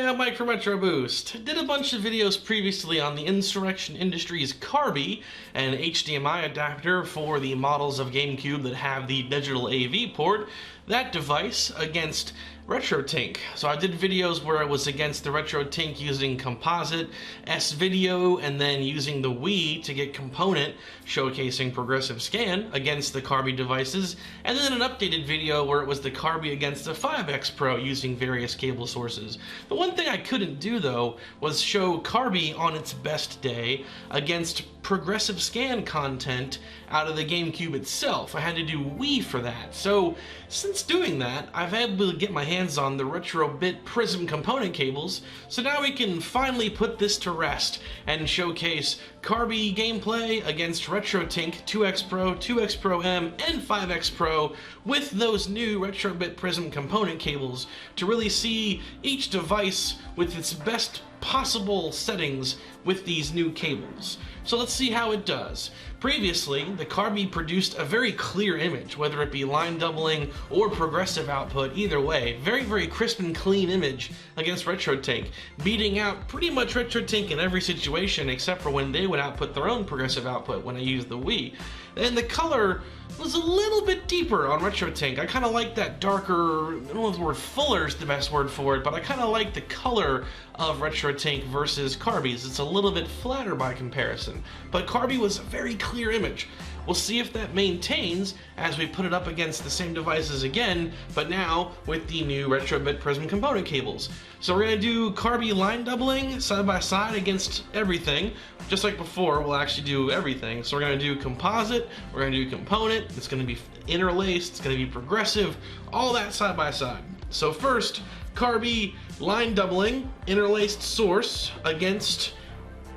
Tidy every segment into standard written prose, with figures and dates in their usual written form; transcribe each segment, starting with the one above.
I'm Mike from Retro Boost. Did a bunch of videos previously on the Insurrection Industries CARBY, an HDMI adapter for the models of GameCube that have the digital AV port, that device against RetroTINK. So I did videos where it was against the RetroTINK using Composite, S-Video, and then using the Wii to get Component, showcasing progressive scan against the CARBY devices, and then an updated video where it was the CARBY against the 5X Pro using various cable sources. The one thing I couldn't do though was show CARBY on its best day against progressive scan content out of the GameCube itself. I had to do Wii for that. So since doing that, I've been able to get my hands on the Retro-Bit Prism Component Cables, so now we can finally put this to rest and showcase CARBY gameplay against RetroTINK 2X Pro, 2X Pro M, and 5X Pro with those new Retro-Bit Prism Component Cables to really see each device with its best possible settings with these new cables. So let's see how it does. Previously, the CARBY produced a very clear image, whether it be line doubling or progressive output, either way. Very crisp and clean image against RetroTINK, beating out pretty much RetroTINK in every situation except for when they would output their own progressive output when I used the Wii. And the color was a little bit deeper on RetroTINK. I kind of like that darker, I don't know if the word fuller is the best word for it, but I kind of like the color of RetroTINK versus CARBY's. It's a little bit flatter by comparison, but CARBY was a very clear image. We'll see if that maintains as we put it up against the same devices again, but now with the new Retro-Bit Prism Component Cables. So we're going to do CARBY line doubling side by side against everything. Just like before, we'll actually do everything. So we're going to do Composite, we're going to do Component, it's going to be interlaced, it's going to be progressive, all that side by side. So first, CARBY line doubling, interlaced source against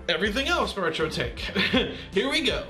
everything else for RetroTINK. Here we go.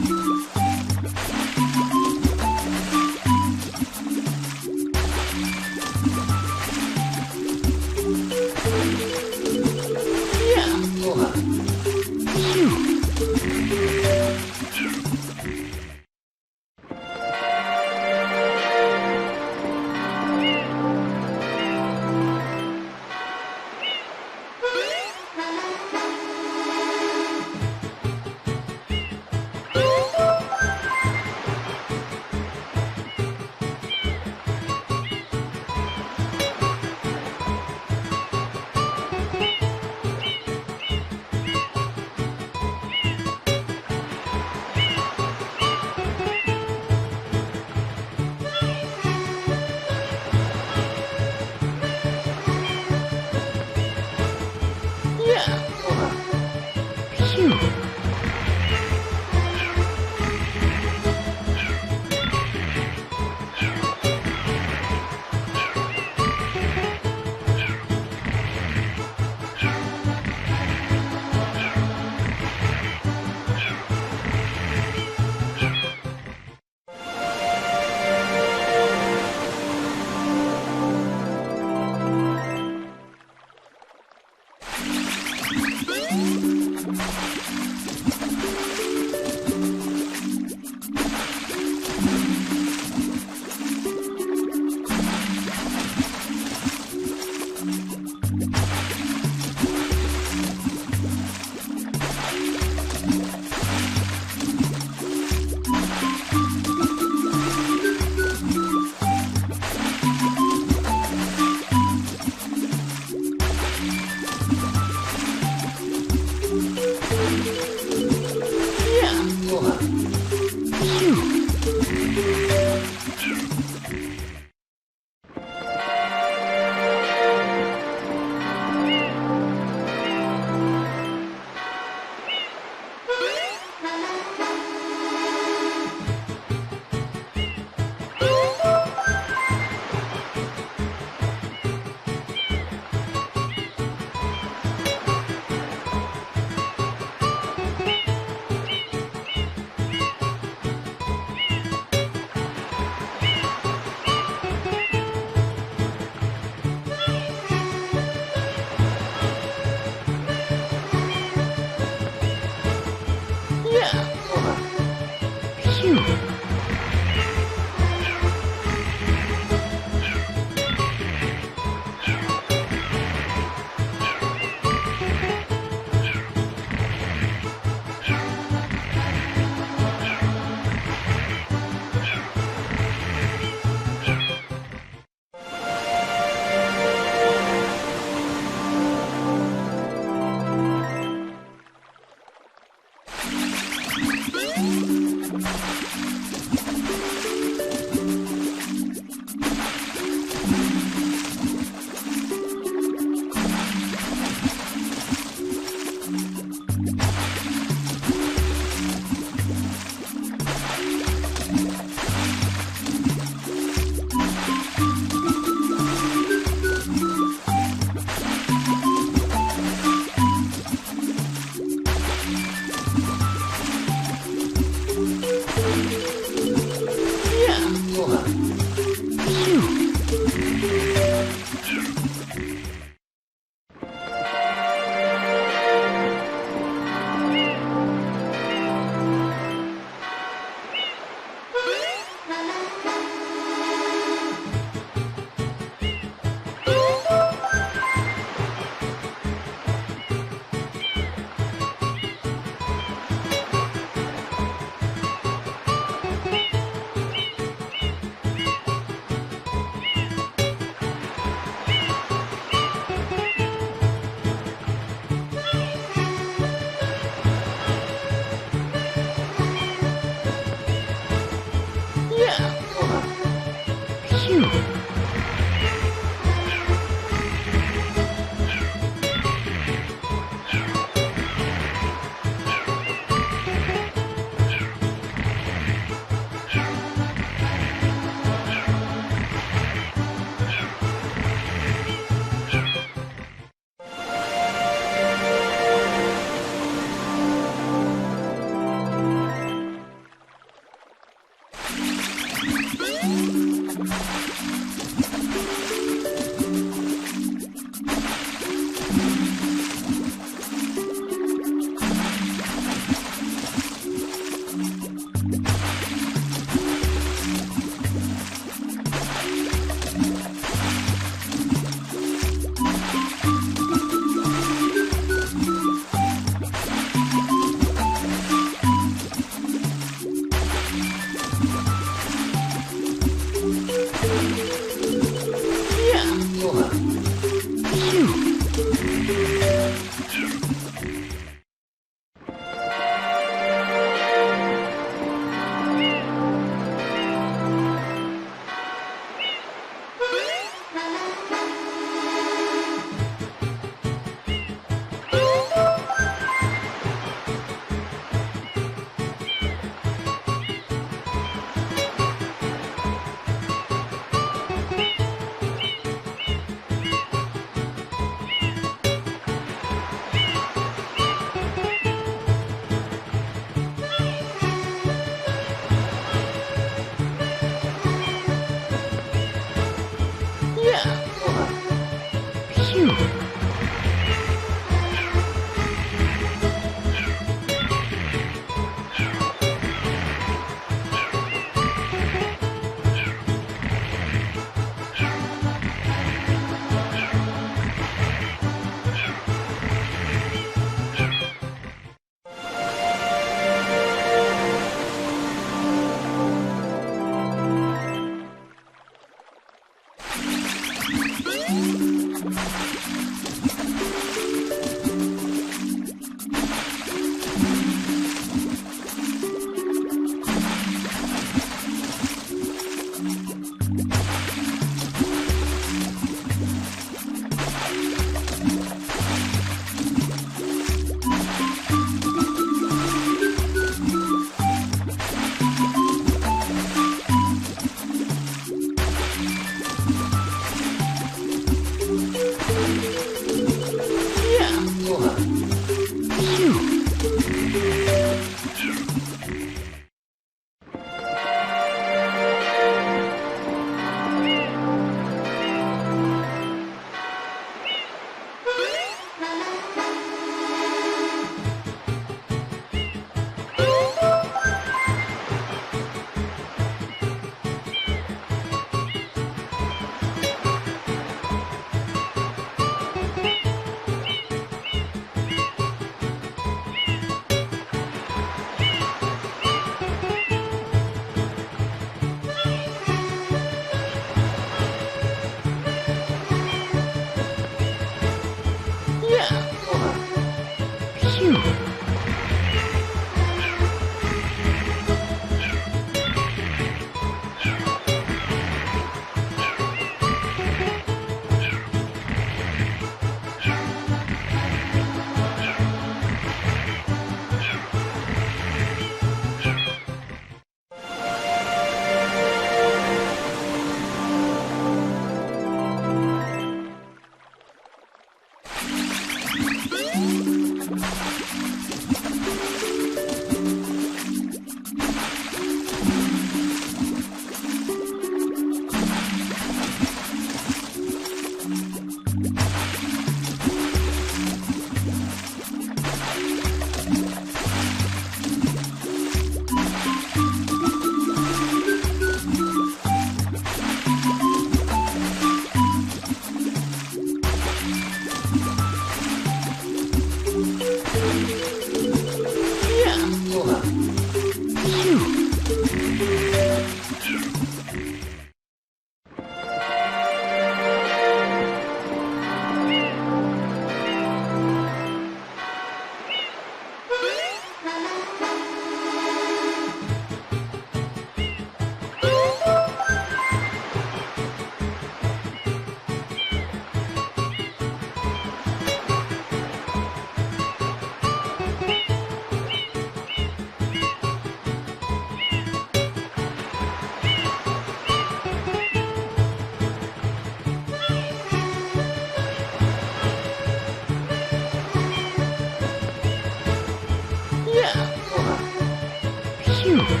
Phew.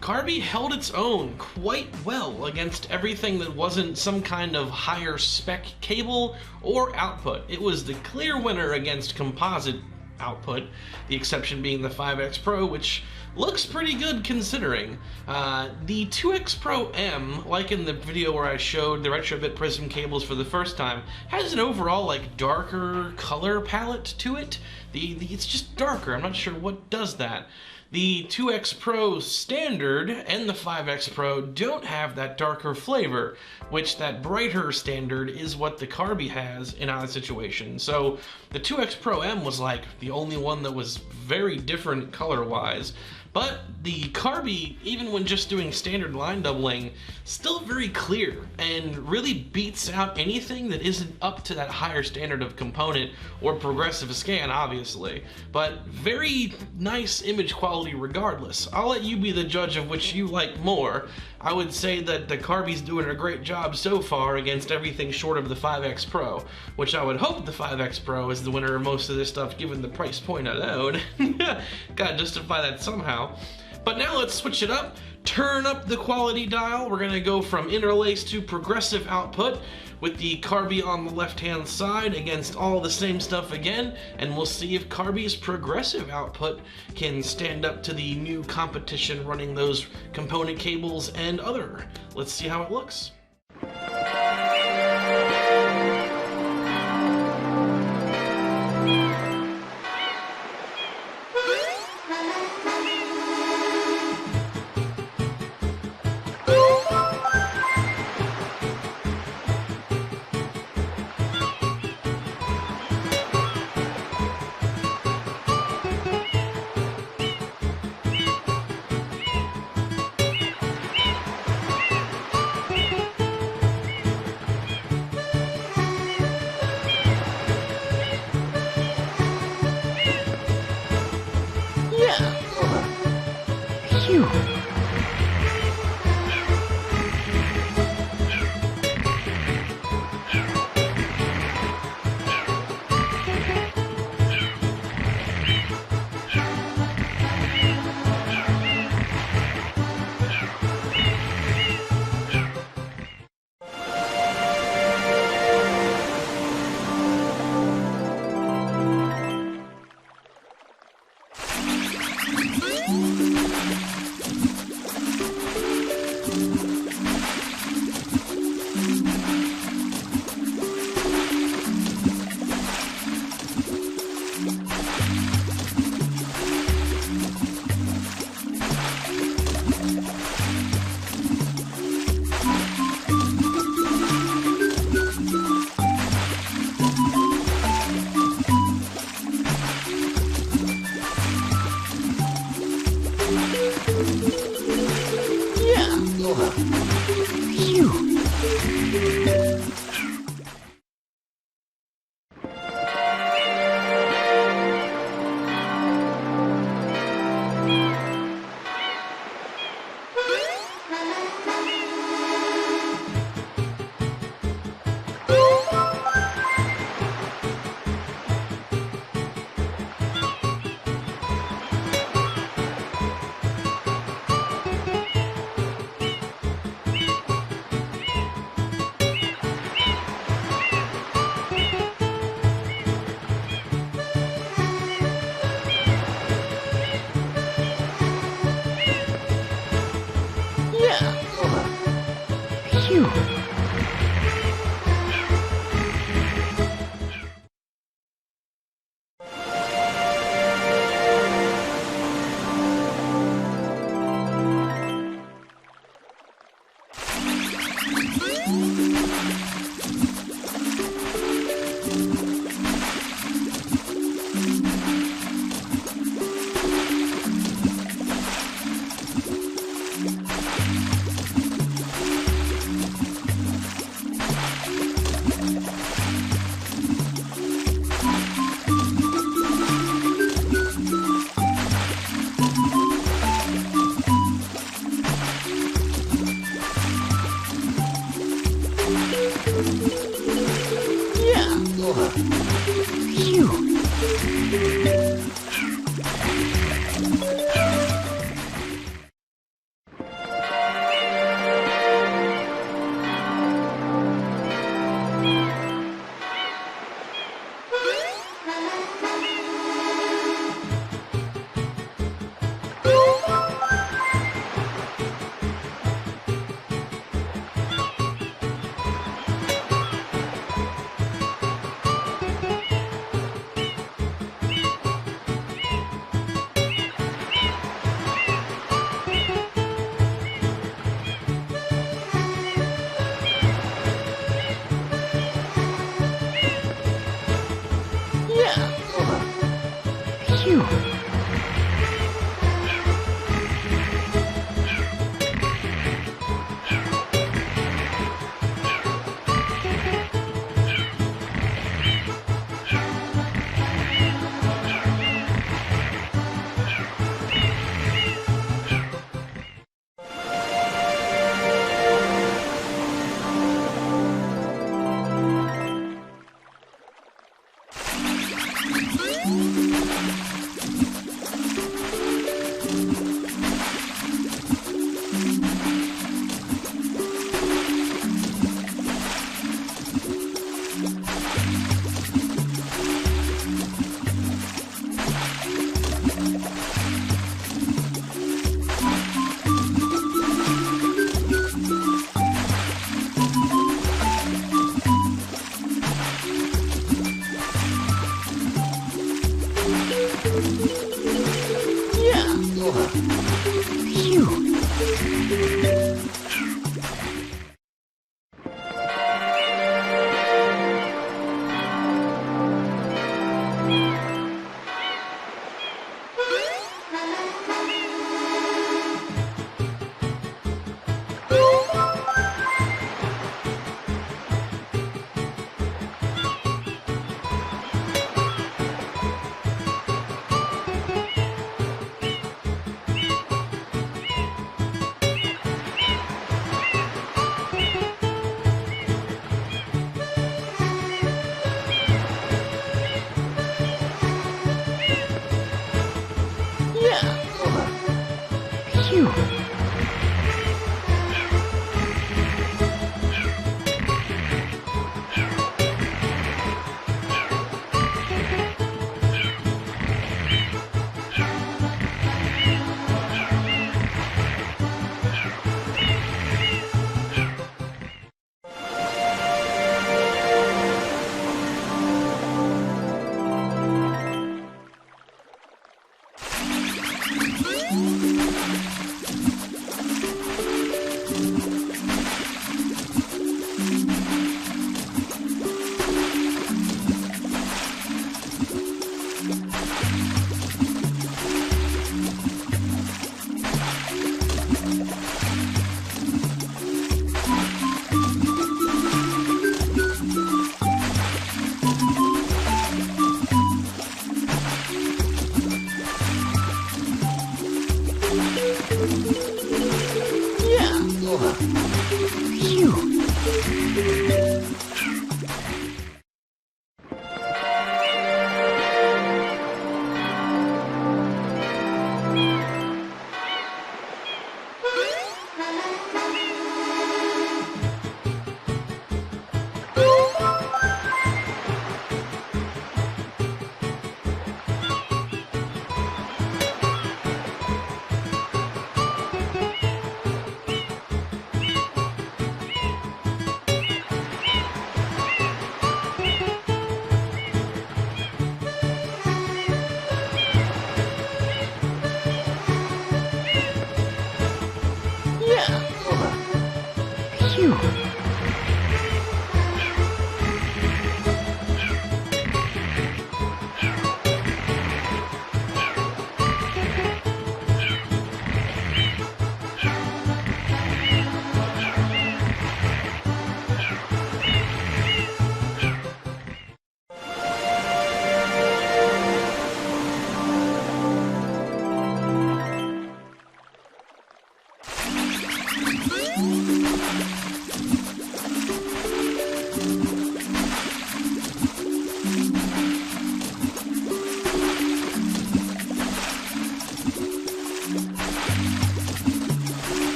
CARBY held its own quite well against everything that wasn't some kind of higher spec cable or output. It was the clear winner against composite output, the exception being the 5X Pro, which looks pretty good considering. The 2X Pro M, like in the video where I showed the Retro-Bit Prism cables for the first time, has an overall like darker color palette to it. It's just darker. I'm not sure what does that. The 2X Pro Standard and the 5X Pro don't have that darker flavor, which that brighter Standard is what the CARBY has in our situation. So the 2X Pro M was like the only one that was very different color-wise. But the CARBY, even when just doing standard line doubling, still very clear and really beats out anything that isn't up to that higher standard of component or progressive scan, obviously. But very nice image quality regardless. I'll let you be the judge of which you like more. I would say that the CARBY's doing a great job so far against everything short of the 5X Pro, which I would hope the 5X Pro is the winner of most of this stuff given the price point alone. Gotta justify that somehow. But now let's switch it up, turn up the quality dial. We're gonna go from interlace to progressive output with the CARBY on the left-hand side against all the same stuff again, and we'll see if CARBY's progressive output can stand up to the new competition running those component cables and other. Let's see how it looks.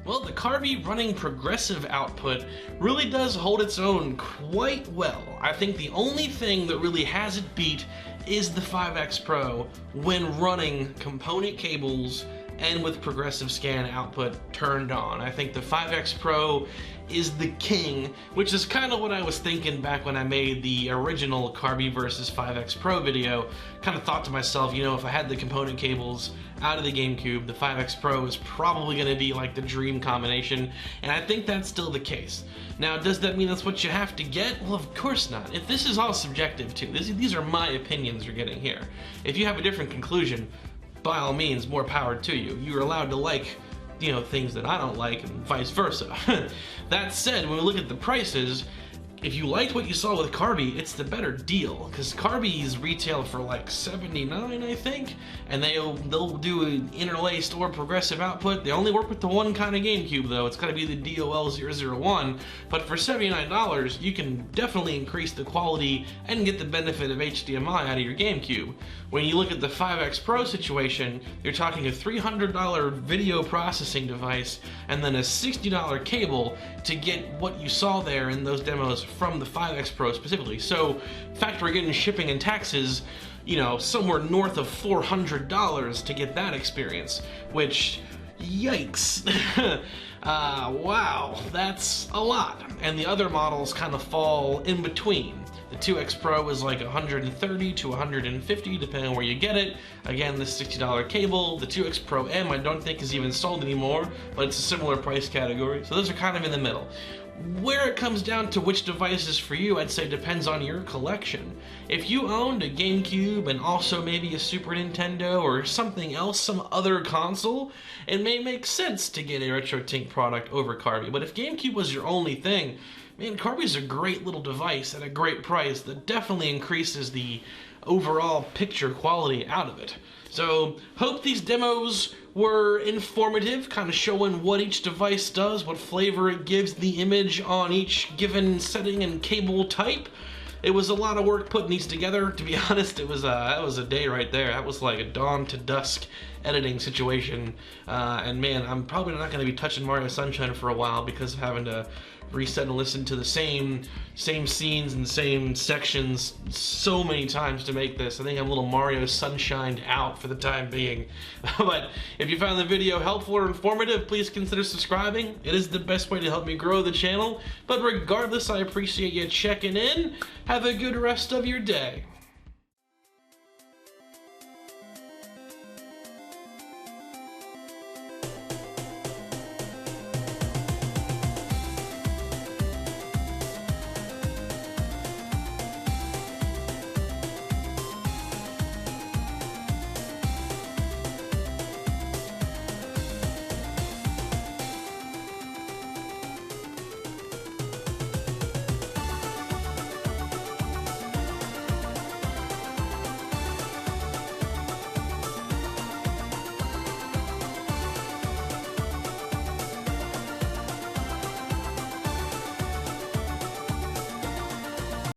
Well, the CARBY running progressive output really does hold its own quite well. I think the only thing that really has it beat is the 5X Pro when running component cables and with progressive scan output turned on. I think the 5X Pro is the king, which is kind of what I was thinking back when I made the original CARBY versus 5X Pro video. Kind of thought to myself, you know, if I had the component cables out of the GameCube, the 5X Pro is probably going to be like the dream combination, and I think that's still the case. Now, does that mean that's what you have to get? Well, of course not. If this is all subjective too, these are my opinions you're getting here. If you have a different conclusion, by all means, more power to you. You're allowed to like, you know, things that I don't like and vice versa. That said, when we look at the prices, if you liked what you saw with CARBY, it's the better deal, because CARBY's retail for like $79, I think, and they'll do an interlaced or progressive output. They only work with the one kind of GameCube though, it's gotta be the DOL001, but for $79, you can definitely increase the quality and get the benefit of HDMI out of your GameCube. When you look at the 5X Pro situation, you're talking a $300 video processing device and then a $60 cable to get what you saw there in those demos from the 5X Pro specifically. So factoring in shipping and taxes, you know, somewhere north of $400 to get that experience, which, yikes. Wow, that's a lot. And the other models kind of fall in between. The 2X Pro is like $130 to $150 depending on where you get it. Again, the $60 cable. The 2X Pro M I don't think is even sold anymore, but it's a similar price category. So those are kind of in the middle. Where it comes down to which device is for you, I'd say depends on your collection. If you owned a GameCube and also maybe a Super Nintendo or something else, some other console, it may make sense to get a RetroTINK product over CARBY. But if GameCube was your only thing, man, CARBY's a great little device at a great price that definitely increases the overall picture quality out of it. So, hope these demos were informative, kind of showing what each device does, what flavor it gives the image on each given setting and cable type. It was a lot of work putting these together, to be honest. It was that was a day right there. That was like a dawn to dusk editing situation. And man, I'm probably not going to be touching Mario Sunshine for a while because of having to reset and listen to the same scenes and same sections so many times to make this. I think I'm a little Mario Sunshined out for the time being. But if you found the video helpful or informative, please consider subscribing. It is the best way to help me grow the channel. But regardless, I appreciate you checking in. Have a good rest of your day.